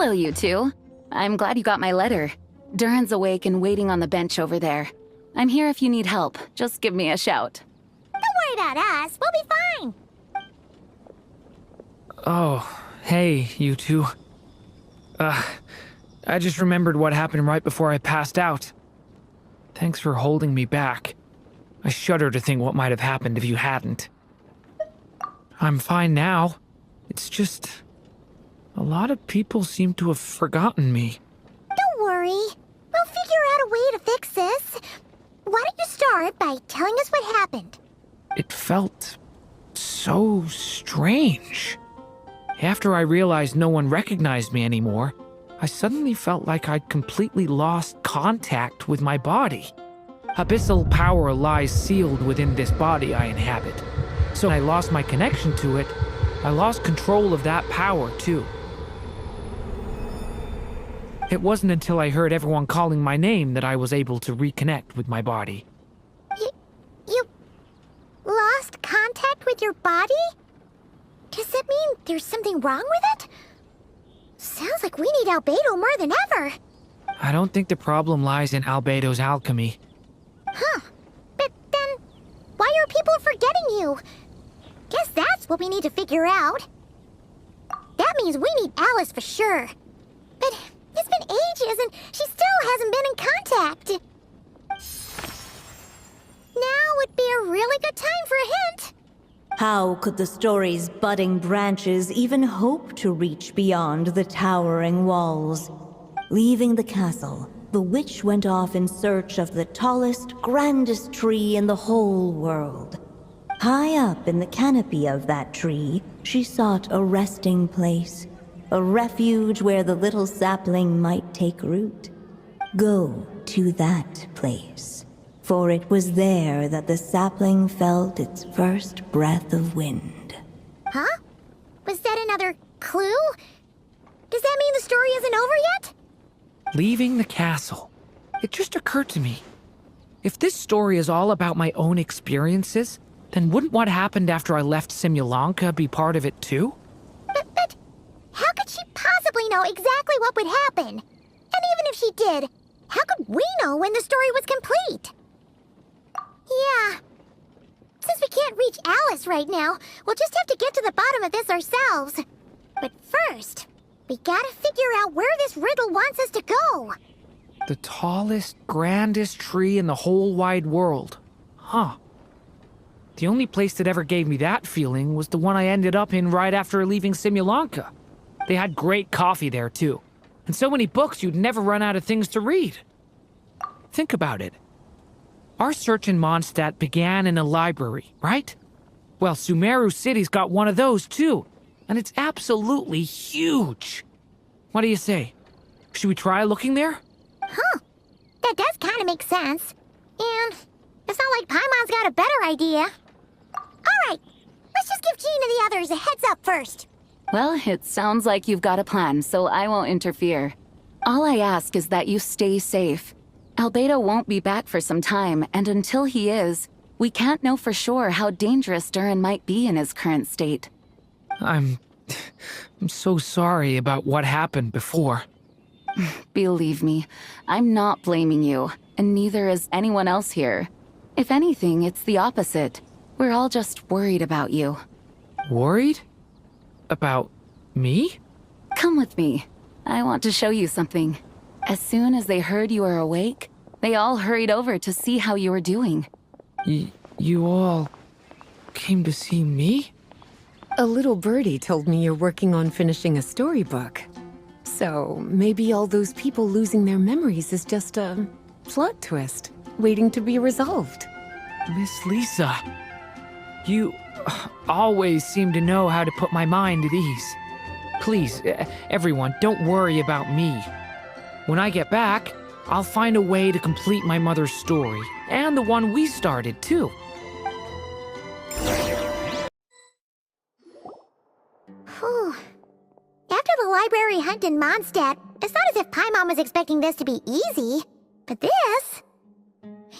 Hello, you two. I'm glad you got my letter. Durin's awake and waiting on the bench over there. I'm here if you need help. Just give me a shout. Don't worry about us. We'll be fine. Oh, hey, you two. I just remembered what happened right before I passed out. Thanks for holding me back. I shudder to think what might have happened if you hadn't. I'm fine now. It's just... a lot of people seem to have forgotten me. Don't worry. We'll figure out a way to fix this. Why don't you start by telling us what happened? It felt so strange. After I realized no one recognized me anymore, I suddenly felt like I'd completely lost contact with my body. Abyssal power lies sealed within this body I inhabit. So when I lost my connection to it, I lost control of that power too. It wasn't until I heard everyone calling my name that I was able to reconnect with my body. You lost contact with your body? Does that mean there's something wrong with it? Sounds like we need Albedo more than ever. I don't think the problem lies in Albedo's alchemy. Huh. But then, why are people forgetting you? Guess that's what we need to figure out. That means we need Alice for sure. But it's been ages and she still hasn't been in contact. Now would be a really good time for a hint. How could the story's budding branches even hope to reach beyond the towering walls? Leaving the castle, the witch went off in search of the tallest, grandest tree in the whole world. High up in the canopy of that tree, she sought a resting place, a refuge where the little sapling might take root. Go to that place. For it was there that the sapling felt its first breath of wind. Huh? Was that another clue? Does that mean the story isn't over yet? Leaving the castle. It just occurred to me. If this story is all about my own experiences, then wouldn't what happened after I left Simulanka be part of it too? But how could she possibly know exactly what would happen? And even if she did, how could we know when the story was complete? Yeah. Since we can't reach Alice right now, we'll just have to get to the bottom of this ourselves. But first, we gotta figure out where this riddle wants us to go. The tallest, grandest tree in the whole wide world. Huh. The only place that ever gave me that feeling was the one I ended up in right after leaving Simulanka. They had great coffee there, too. And so many books you'd never run out of things to read. Think about it. Our search in Mondstadt began in a library, right? Well, Sumeru City's got one of those, too. And it's absolutely huge. What do you say? Should we try looking there? Huh. That does kind of make sense. And it's not like Paimon's got a better idea. Alright, let's just give Jean and the others a heads up first. Well, it sounds like you've got a plan, so I won't interfere. All I ask is that you stay safe. Albedo won't be back for some time, and until he is, we can't know for sure how dangerous Durin might be in his current state. I'm so sorry about what happened before. Believe me, I'm not blaming you, and neither is anyone else here. If anything, it's the opposite. We're all just worried about you. Worried? About me? Come with me. I want to show you something. As soon as they heard you were awake, they all hurried over to see how you were doing. You all came to see me? A little birdie told me you're working on finishing a storybook. So maybe all those people losing their memories is just a plot twist, waiting to be resolved. Miss Lisa, you always seem to know how to put my mind at ease. Please, everyone, don't worry about me. When I get back, I'll find a way to complete my mother's story, and the one we started, too. Whew. After the library hunt in Mondstadt, it's not as if Paimon was expecting this to be easy. But this...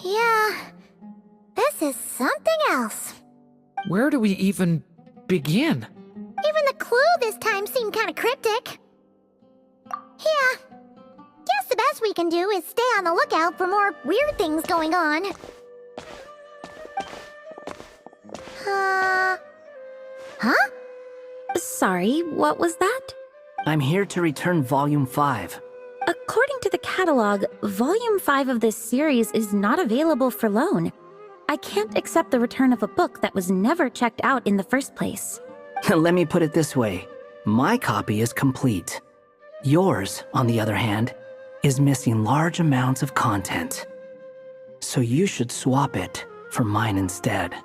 yeah... this is something else. Where do we even begin? Even the clue this time seemed kind of cryptic. Yeah. Guess the best we can do is stay on the lookout for more weird things going on. Huh? Sorry, what was that? I'm here to return Volume 5. According to the catalog, Volume 5 of this series is not available for loan. I can't accept the return of a book that was never checked out in the first place. Let me put it this way. My copy is complete. Yours, on the other hand, is missing large amounts of content. So you should swap it for mine instead.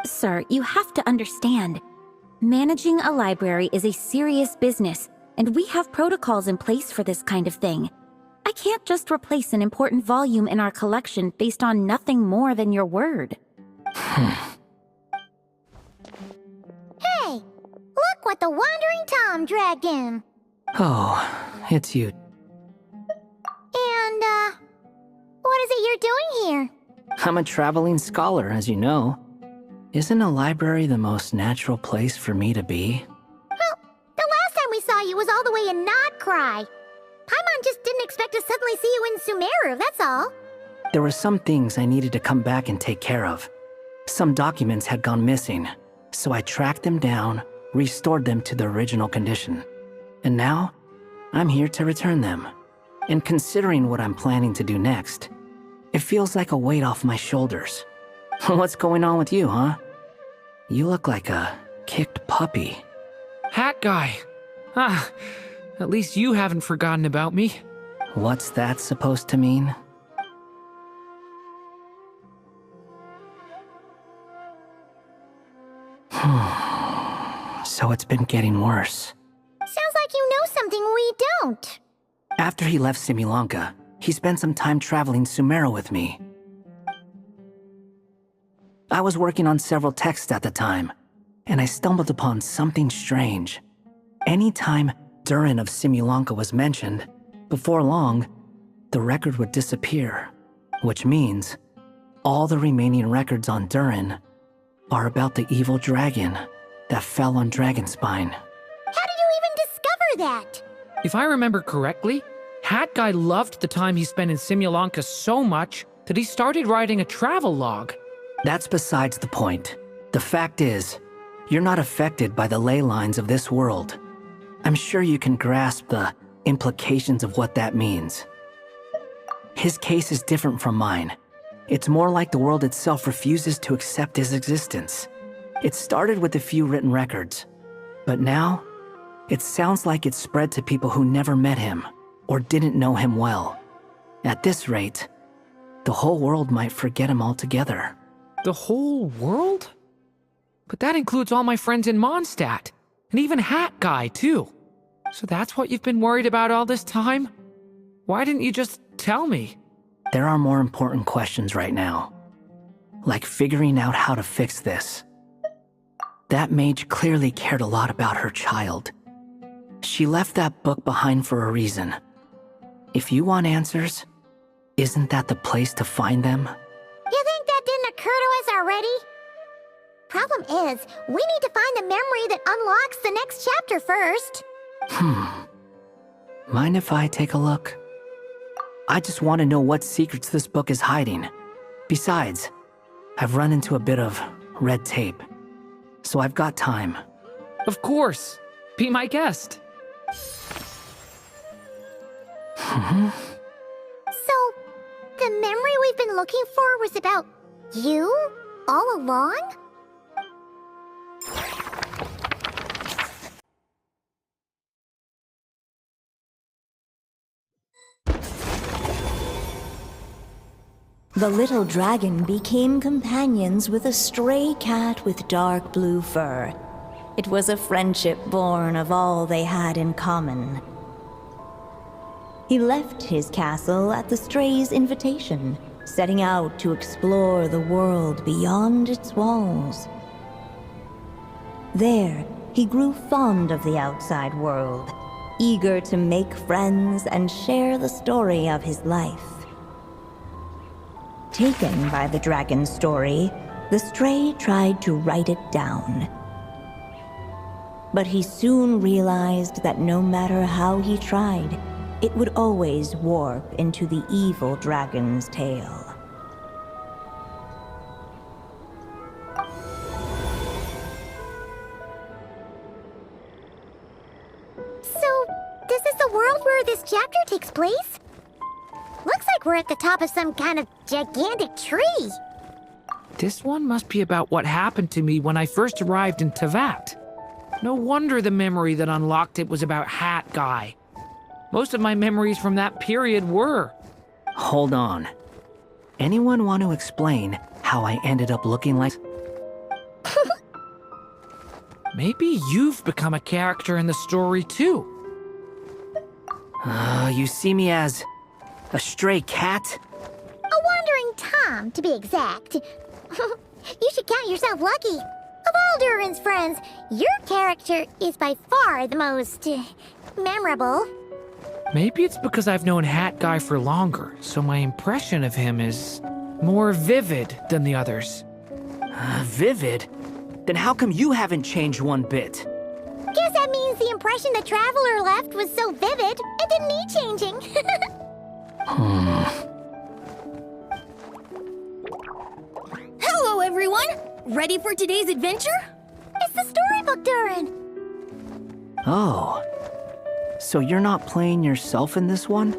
Sir, you have to understand. Managing a library is a serious business, and we have protocols in place for this kind of thing. I can't just replace an important volume in our collection based on nothing more than your word. Hey! Look what the Wandering Tom dragged in! Oh, it's you. And, what is it you're doing here? I'm a traveling scholar, as you know. Isn't a library the most natural place for me to be? Well, the last time we saw you was all the way in Nodcry. Paimon just didn't expect to suddenly see you in Sumeru, that's all. There were some things I needed to come back and take care of. Some documents had gone missing, so I tracked them down, restored them to their original condition. And now, I'm here to return them. And considering what I'm planning to do next, it feels like a weight off my shoulders. What's going on with you, huh? You look like a kicked puppy. Hat guy. Ah, at least you haven't forgotten about me. What's that supposed to mean? So it's been getting worse. Sounds like you know something we don't. After he left Simulanka, he spent some time traveling Sumeru with me. I was working on several texts at the time, and I stumbled upon something strange. Anytime Durin of Simulanka was mentioned, before long, the record would disappear, which means all the remaining records on Durin are about the evil dragon that fell on Dragonspine. How did you even discover that? If I remember correctly, Hat Guy loved the time he spent in Simulanka so much that he started writing a travel log. That's besides the point. The fact is, you're not affected by the ley lines of this world. I'm sure you can grasp the implications of what that means. His case is different from mine. It's more like the world itself refuses to accept his existence. It started with a few written records, but now, it sounds like it's spread to people who never met him or didn't know him well. At this rate, the whole world might forget him altogether. The whole world? But that includes all my friends in Mondstadt, and even Hat Guy, too. So that's what you've been worried about all this time? Why didn't you just tell me? There are more important questions right now, like figuring out how to fix this. That mage clearly cared a lot about her child. She left that book behind for a reason. If you want answers, isn't that the place to find them? You think that didn't occur to us already? Problem is, we need to find the memory that unlocks the next chapter first. Mind if I take a look? I just want to know what secrets this book is hiding. Besides, I've run into a bit of red tape, so I've got time. Of course. Be my guest. So, the memory we've been looking for was about you all along? The little dragon became companions with a stray cat with dark blue fur. It was a friendship born of all they had in common. He left his castle at the stray's invitation, setting out to explore the world beyond its walls. There, he grew fond of the outside world, eager to make friends and share the story of his life. Taken by the dragon's story, the stray tried to write it down. But he soon realized that no matter how he tried, it would always warp into the evil dragon's tail. So, this is the world where this chapter takes place? Looks like we're at the top of some kind of gigantic tree. This one must be about what happened to me when I first arrived in Tevat. No wonder the memory that unlocked it was about Hat Guy. Most of my memories from that period were. Hold on. Anyone want to explain how I ended up looking like... Maybe you've become a character in the story too. You see me as a stray cat? A wandering Tom, to be exact. You should count yourself lucky. Of all Durin's friends, your character is by far the most memorable. Maybe it's because I've known Hat Guy for longer, so my impression of him is more vivid than the others. Vivid? Then how come you haven't changed one bit? Guess that means the impression the Traveler left was so vivid, it didn't need changing. Hello, everyone! Ready for today's adventure? It's the storybook, Durin. Oh. So you're not playing yourself in this one?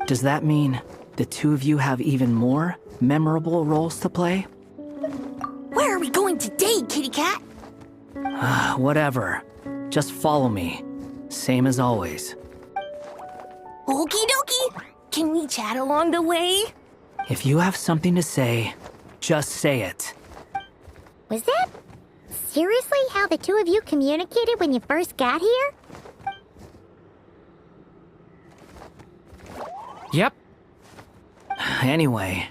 Does that mean the two of you have even more memorable roles to play? Where are we going today, kitty cat? Whatever. Just follow me. Same as always. Okie dokie! Can we chat along the way? If you have something to say, just say it. Was that seriously how the two of you communicated when you first got here? Yep. Anyway,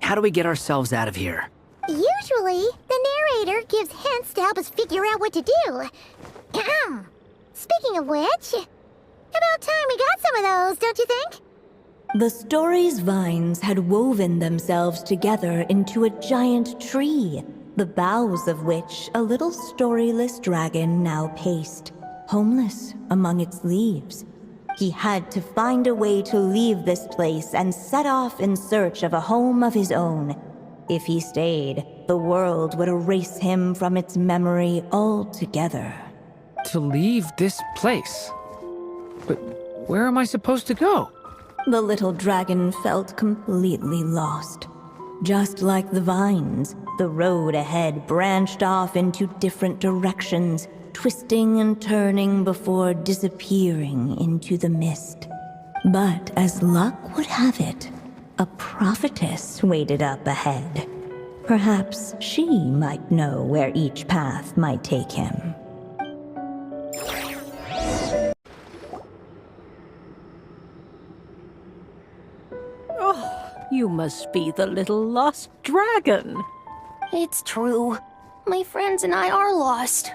how do we get ourselves out of here? Usually, the narrator gives hints to help us figure out what to do. Speaking of which, about time we got some of those, don't you think? The story's vines had woven themselves together into a giant tree, the boughs of which a little storyless dragon now paced, homeless among its leaves. He had to find a way to leave this place and set off in search of a home of his own. If he stayed, the world would erase him from its memory altogether. To leave this place? But where am I supposed to go? The little dragon felt completely lost. Just like the vines, the road ahead branched off into different directions, twisting and turning before disappearing into the mist. But as luck would have it, a prophetess waited up ahead. Perhaps she might know where each path might take him. You must be the little lost dragon. It's true. My friends and I are lost.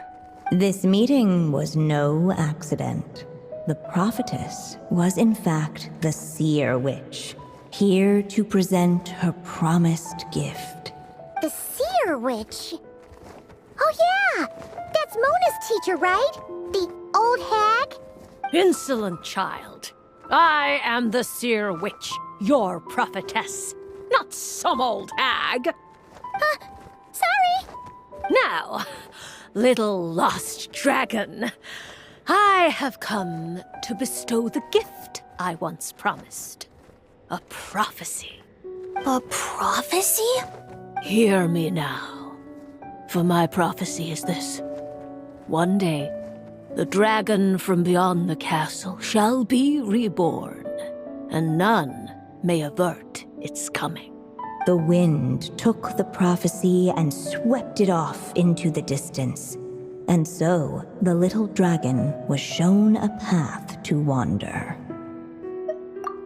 This meeting was no accident. The prophetess was in fact the Seer Witch, here to present her promised gift. The Seer Witch. Oh yeah, that's Mona's teacher, right? The old hag? Insolent child. I am the Seer Witch, your prophetess, not some old hag. Sorry. Now, little lost dragon, I have come to bestow the gift I once promised. A prophecy. A prophecy? Hear me now, for my prophecy is this. One day, the dragon from beyond the castle shall be reborn, and none may avert its coming. The wind took the prophecy and swept it off into the distance. And so, the little dragon was shown a path to wander.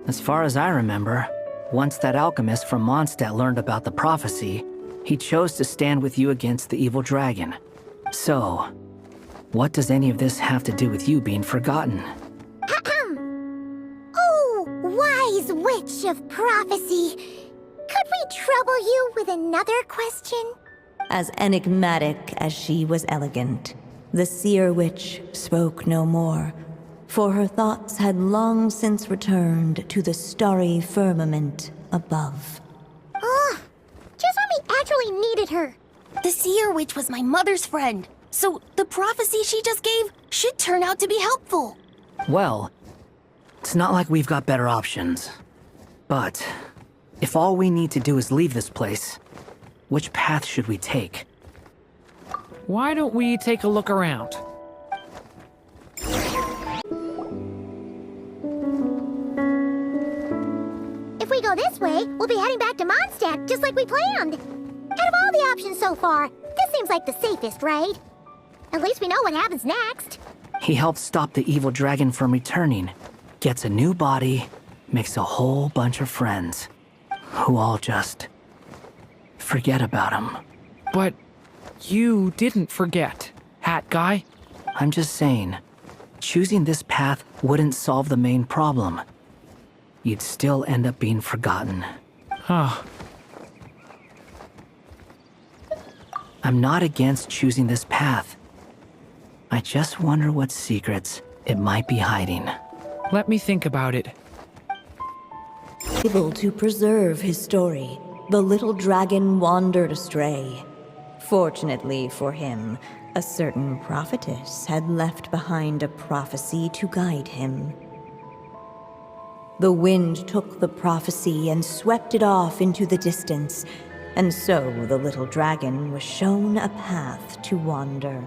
As far as I remember, once that alchemist from Mondstadt learned about the prophecy, he chose to stand with you against the evil dragon. So, what does any of this have to do with you being forgotten? Oh, wise witch of prophecy. Could we trouble you with another question? As enigmatic as she was elegant, the Seer Witch spoke no more, for her thoughts had long since returned to the starry firmament above. Ugh! Just when we actually needed her. The Seer Witch was my mother's friend, so the prophecy she just gave should turn out to be helpful. Well, it's not like we've got better options. But if all we need to do is leave this place, which path should we take? Why don't we take a look around? If we go this way, we'll be heading back to Mondstadt, just like we planned. Out of all the options so far, this seems like the safest, right? At least we know what happens next. He helps stop the evil dragon from returning, gets a new body, makes a whole bunch of friends, who all just forget about him. But you didn't forget, Hat Guy. I'm just saying, choosing this path wouldn't solve the main problem. You'd still end up being forgotten. Huh. I'm not against choosing this path. I just wonder what secrets it might be hiding. Let me think about it. Able to preserve his story, the little dragon wandered astray. Fortunately for him, a certain prophetess had left behind a prophecy to guide him. The wind took the prophecy and swept it off into the distance, and so the little dragon was shown a path to wander.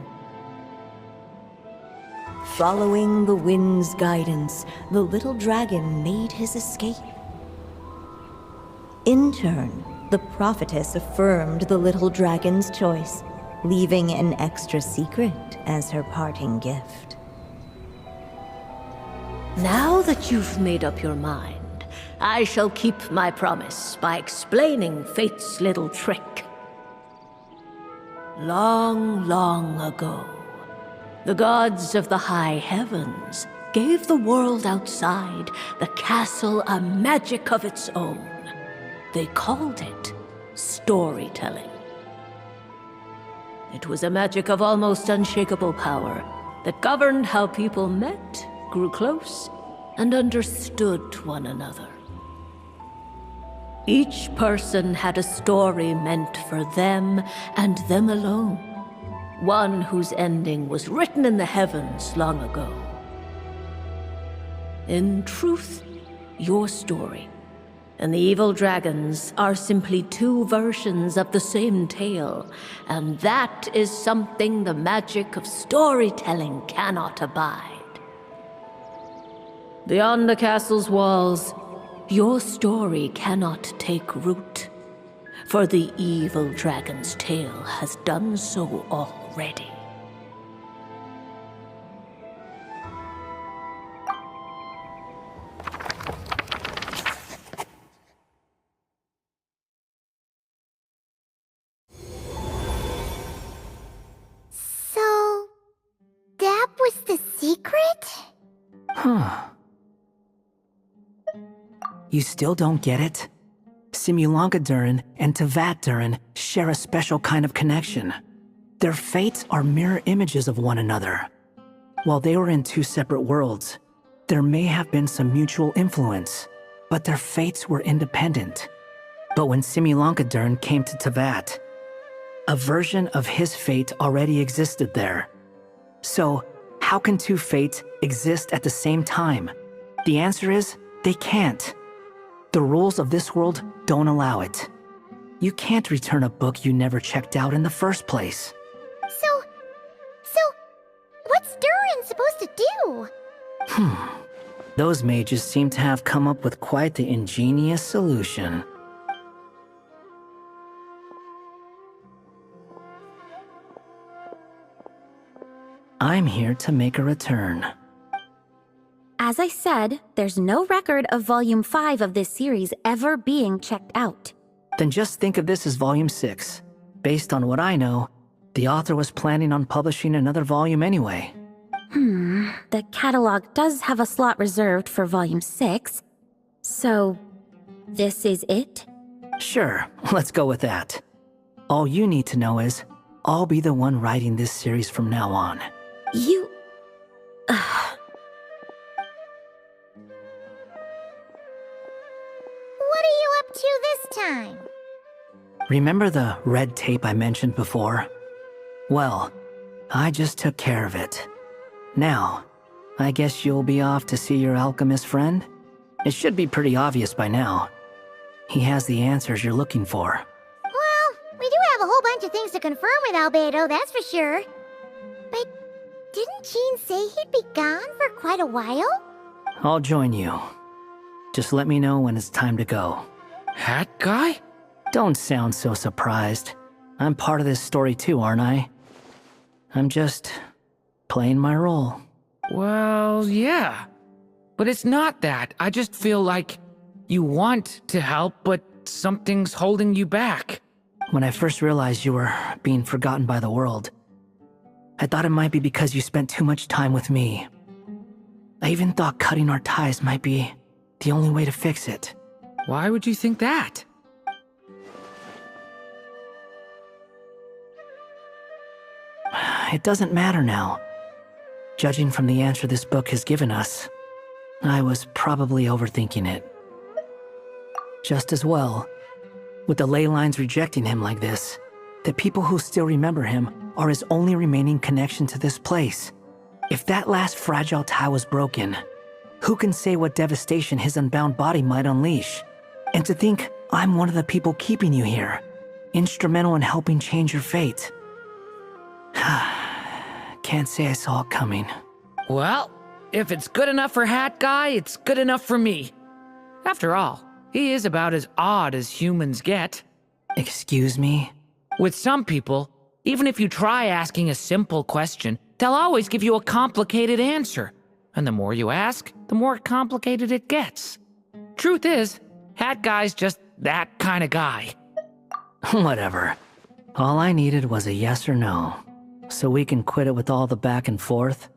Following the wind's guidance, the little dragon made his escape. In turn, the prophetess affirmed the little dragon's choice, leaving an extra secret as her parting gift. Now that you've made up your mind, I shall keep my promise by explaining Fate's little trick. Long, long ago, the gods of the high heavens gave the world outside the castle a magic of its own. They called it storytelling. It was a magic of almost unshakable power that governed how people met, grew close, and understood one another. Each person had a story meant for them and them alone, one whose ending was written in the heavens long ago. In truth, your story and the evil dragons are simply two versions of the same tale, and that is something the magic of storytelling cannot abide. Beyond the castle's walls, your story cannot take root, for the evil dragon's tale has done so already. So, that was the secret? Huh. You still don't get it? Simulanka Durin and Tevat Durin share a special kind of connection. Their fates are mirror images of one another. While they were in two separate worlds, there may have been some mutual influence, but their fates were independent. But when Simulanka Durin came to Tevat, a version of his fate already existed there. So, how can two fates exist at the same time? The answer is, they can't. The rules of this world don't allow it. You can't return a book you never checked out in the first place. So, what's Durin supposed to do? Those mages seem to have come up with quite the ingenious solution. I'm here to make a return. As I said, there's no record of Volume 5 of this series ever being checked out. Then just think of this as Volume 6. Based on what I know, the author was planning on publishing another volume anyway. The catalog does have a slot reserved for Volume 6. So, this is it? Sure, let's go with that. All you need to know is, I'll be the one writing this series from now on. You... Remember the red tape I mentioned before? Well, I just took care of it. Now, I guess you'll be off to see your alchemist friend? It should be pretty obvious by now. He has the answers you're looking for. Well, we do have a whole bunch of things to confirm with Albedo, that's for sure. But didn't Jean say he'd be gone for quite a while? I'll join you. Just let me know when it's time to go. Hat guy? Don't sound so surprised. I'm part of this story too, aren't I? I'm just playing my role. Well, yeah. But it's not that. I just feel like you want to help, but something's holding you back. When I first realized you were being forgotten by the world, I thought it might be because you spent too much time with me. I even thought cutting our ties might be the only way to fix it. Why would you think that? It doesn't matter now. Judging from the answer this book has given us, I was probably overthinking it. Just as well, with the ley lines rejecting him like this, the people who still remember him are his only remaining connection to this place. If that last fragile tie was broken, who can say what devastation his unbound body might unleash? And to think I'm one of the people keeping you here, instrumental in helping change your fate. Can't say I saw it coming. Well, if it's good enough for Hat Guy, it's good enough for me. After all, he is about as odd as humans get. Excuse me? With some people, even if you try asking a simple question, they'll always give you a complicated answer. And the more you ask, the more complicated it gets. Truth is, Hat Guy's just that kind of guy. Whatever. All I needed was a yes or no, so we can quit it with all the back and forth.